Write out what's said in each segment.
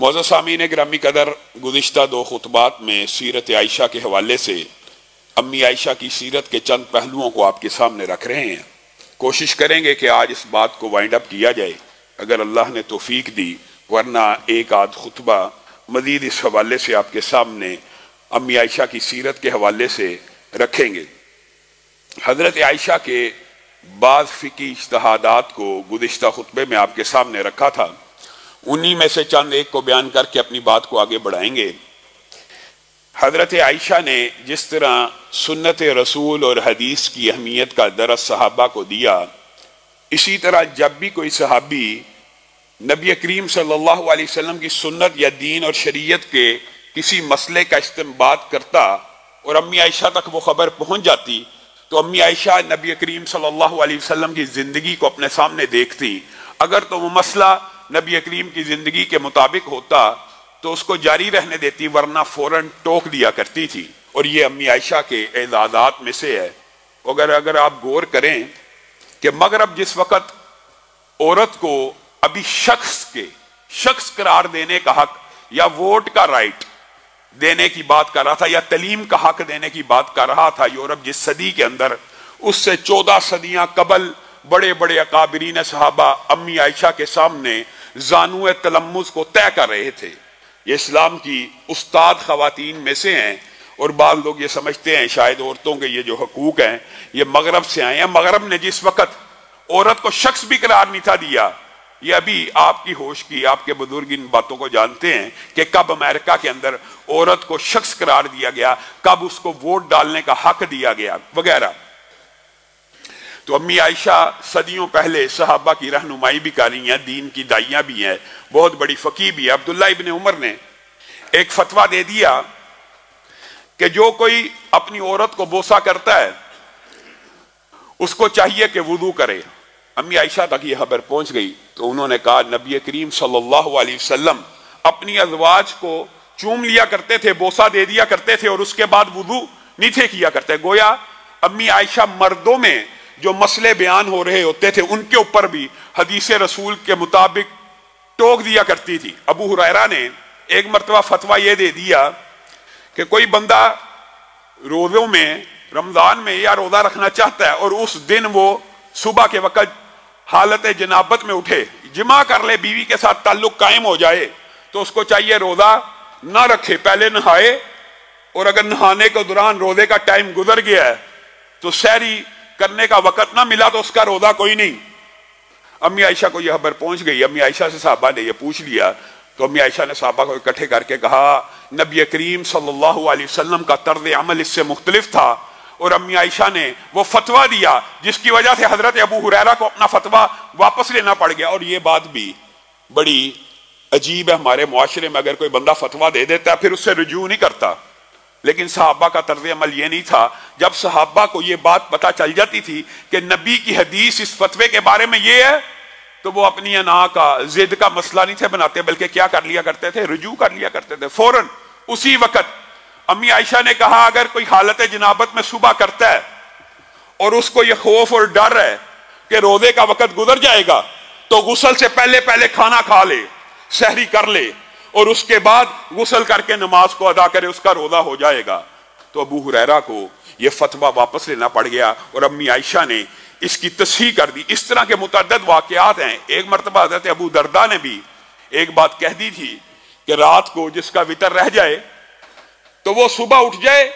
معزز سامعین گرامی قدر، گزشتہ دو خطبات میں سیرت عائشہ کے حوالے سے امی عائشہ کی سیرت کے چند پہلوؤں کو آپ کے سامنے رکھ رہے ہیں۔ کوشش کریں گے کہ آج اس بات کو وائنڈ اپ کیا جائے اگر اللہ نے توفیق دی، ورنہ ایک آدھ خطبہ مزید اس حوالے سے آپ کے سامنے امی عائشہ کی سیرت کے حوالے سے رکھیں گے۔ حضرت عائشہ کے بعض فقہی اجتہادات کو گزشتہ خطبے میں آپ کے سامنے رکھا تھا، انہی میں سے چند ایک کو بیان کر کے اپنی بات کو آگے بڑھائیں گے۔ حضرت عائشہ نے جس طرح سنت رسول اور حدیث کی اہمیت کا درس صحابہ کو دیا، اسی طرح جب بھی کوئی صحابی نبی کریم صلی اللہ علیہ وسلم کی سنت یا دین اور شریعت کے کسی مسئلے کا استنباط کرتا اور امی عائشہ تک وہ خبر پہنچ جاتی تو امی عائشہ نبی کریم صلی اللہ علیہ وسلم کی زندگی کو اپنے سامنے دیکھتی۔ اگر تو وہ مسئلہ نبی کریم کی زندگی کے مطابق ہوتا تو اس کو جاری رہنے دیتی، ورنہ فوراً ٹوک دیا کرتی تھی، اور یہ امی عائشہ کے اعزازات میں سے ہے۔ اگر آپ غور کریں کہ مغرب جس وقت عورت کو ابھی شخص قرار دینے کا حق یا ووٹ کا رائٹ دینے کی بات کر رہا تھا یا تعلیم کا حق دینے کی بات کر رہا تھا یورپ جس صدی کے اندر، اس سے 14 صدیاں قبل بڑے بڑے اکابرین صحابہ امی عائشہ کے سامنے زانو تلمذ کو طے کر رہے تھے۔ یہ اسلام کی استاد خواتین میں سے ہیں، اور بعض لوگ یہ سمجھتے ہیں شاید عورتوں کے یہ جو حقوق ہیں یہ مغرب سے آئے ہیں۔ مغرب نے جس وقت عورت کو شخص بھی قرار نہیں تھا دیا، یہ ابھی آپ کی ہوش کی، آپ کے بزرگ ان باتوں کو جانتے ہیں کہ کب امریکہ کے اندر عورت کو شخص قرار دیا گیا، کب اس کو ووٹ ڈالنے کا حق دیا گیا وغیرہ۔ تو امی عائشہ صدیوں پہلے صحابہ کی رہنمائی بھی کر رہی ہیں، دین کی دائیاں بھی ہیں، بہت بڑی فقیہ بھی ہے۔ عبداللہ ابن عمر نے ایک فتویٰ دے دیا کہ جو کوئی اپنی عورت کو بوسہ کرتا ہے اس کو چاہیے کہ وضو کرے۔ امی عائشہ تک یہ خبر پہنچ گئی تو انہوں نے کہا نبی کریم صلی اللہ علیہ وسلم اپنی ازواج کو چوم لیا کرتے تھے، بوسہ دے دیا کرتے تھے، اور اس کے بعد وضو نہیں تھے کیا کرتے۔ گویا امی عائشہ مردوں میں جو مسئلے بیان ہو رہے ہوتے تھے ان کے اوپر بھی حدیث رسول کے مطابق ٹوک دیا کرتی تھی۔ ابو ہریرہ نے ایک مرتبہ فتویٰ یہ دے دیا کہ کوئی بندہ روزوں میں رمضان میں یا روزہ رکھنا چاہتا ہے اور اس دن وہ صبح کے وقت حالت جنابت میں اٹھے، جمع کر لے، بیوی کے ساتھ تعلق قائم ہو جائے، تو اس کو چاہیے روزہ نہ رکھے، پہلے نہائے، اور اگر نہانے کے دوران روزے کا ٹائم گزر گیا ہے تو سحری کرنے کا وقت نہ ملا تو اس کا روزہ کوئی نہیں۔ امی عائشہ کو یہ خبر پہنچ گئی، امی عائشہ سے صحابہ نے یہ پوچھ لیا تو امی عائشہ نے صحابہ کو اکٹھے کر کے کہا نبی کریم صلی اللہ علیہ وسلم کا طرز عمل اس سے مختلف تھا، اور امی عائشہ نے وہ فتویٰ دیا جس کی وجہ سے حضرت ابو ہریرہ کو اپنا فتویٰ واپس لینا پڑ گیا۔ اور یہ بات بھی بڑی عجیب ہے، ہمارے معاشرے میں اگر کوئی بندہ فتویٰ دے دیتا ہے پھر اس سے رجوع نہیں کرتا، لیکن صحابہ کا طرز عمل یہ نہیں تھا۔ جب صحابہ کو یہ بات پتہ چل جاتی تھی کہ نبی کی حدیث اس فتوے کے بارے میں یہ ہے تو وہ اپنی انا کا ضد کا مسئلہ نہیں تھے بناتے، بلکہ کیا کر لیا کرتے تھے، رجوع کر لیا کرتے تھے فوراً اسی وقت۔ امی عائشہ نے کہا اگر کوئی حالت جنابت میں صبح کرتا ہے اور اس کو یہ خوف اور ڈر ہے کہ روزے کا وقت گزر جائے گا تو غسل سے پہلے کھانا کھا لے، سحری کر لے، اور اس کے بعد غسل کر کے نماز کو ادا کرے، اس کا روزہ ہو جائے گا۔ تو ابو ہریرہ کو یہ فتویٰ واپس لینا پڑ گیا اور امی عائشہ نے اس کی تصحیح کر دی۔ اس طرح کے متعدد واقعات ہیں۔ ایک مرتبہ حضرت ابو درداء نے بھی ایک بات کہہ دی تھی کہ رات کو جس کا وتر رہ جائے تو وہ صبح اٹھ جائے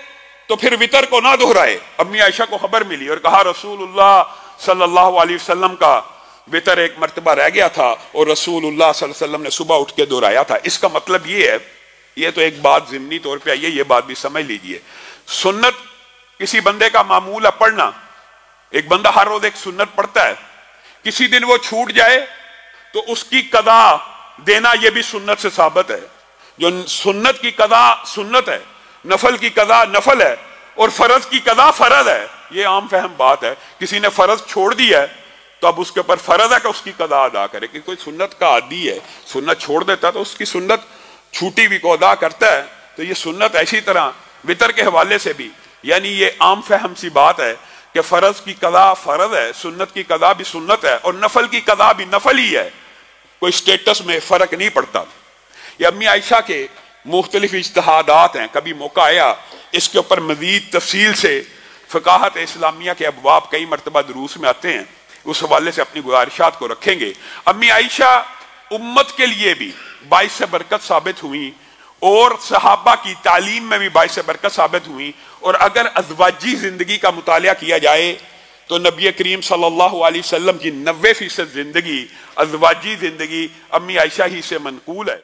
تو پھر وتر کو نہ دہرائے۔ امی عائشہ کو خبر ملی اور کہا رسول اللہ صلی اللہ علیہ وسلم کا وتر ایک مرتبہ رہ گیا تھا اور رسول اللہ صلی اللہ علیہ وسلم نے صبح اٹھ کے دہرایا تھا۔ اس کا مطلب یہ ہے، یہ تو ایک بات ضمنی طور پہ آئی ہے، یہ بات بھی سمجھ لیجئے، سنت کسی بندے کا معمول ہے پڑھنا، ایک بندہ ہر روز ایک سنت پڑھتا ہے، کسی دن وہ چھوٹ جائے تو اس کی قضا دینا یہ بھی سنت سے ثابت ہے۔ جو سنت کی قضا سنت ہے، نفل کی قضا نفل ہے، اور فرض کی قضا فرض ہے۔ یہ عام فہم بات ہے، کسی نے فرض چھوڑ دیا ہے تو اب اس کے اوپر فرض ہے کہ اس کی قضا ادا کرے۔ کہ کوئی سنت کا عادی ہے، سنت چھوڑ دیتا ہے تو اس کی سنت چھوٹی بھی کو ادا کرتا ہے، تو یہ سنت ایسی طرح وتر کے حوالے سے بھی، یعنی یہ عام فہم سی بات ہے کہ فرض کی قضا فرض ہے، سنت کی قضا بھی سنت ہے، اور نفل کی قضا بھی نفل ہی ہے، کوئی سٹیٹس میں فرق نہیں پڑتا۔ یہ امی عائشہ کے مختلف اجتہادات ہیں، کبھی موقع آیا اس کے اوپر مزید تفصیل سے فقاہت اسلامیہ کے ابواب کئی مرتبہ دروس میں آتے ہیں، اس حوالے سے اپنی گزارشات کو رکھیں گے۔ امی عائشہ امت کے لیے بھی باعث برکت ثابت ہوئی اور صحابہ کی تعلیم میں بھی باعث برکت ثابت ہوئی، اور اگر ازواجی زندگی کا مطالعہ کیا جائے تو نبی کریم صلی اللہ علیہ وسلم کی 90% زندگی ازواجی زندگی امی عائشہ ہی سے منقول ہے۔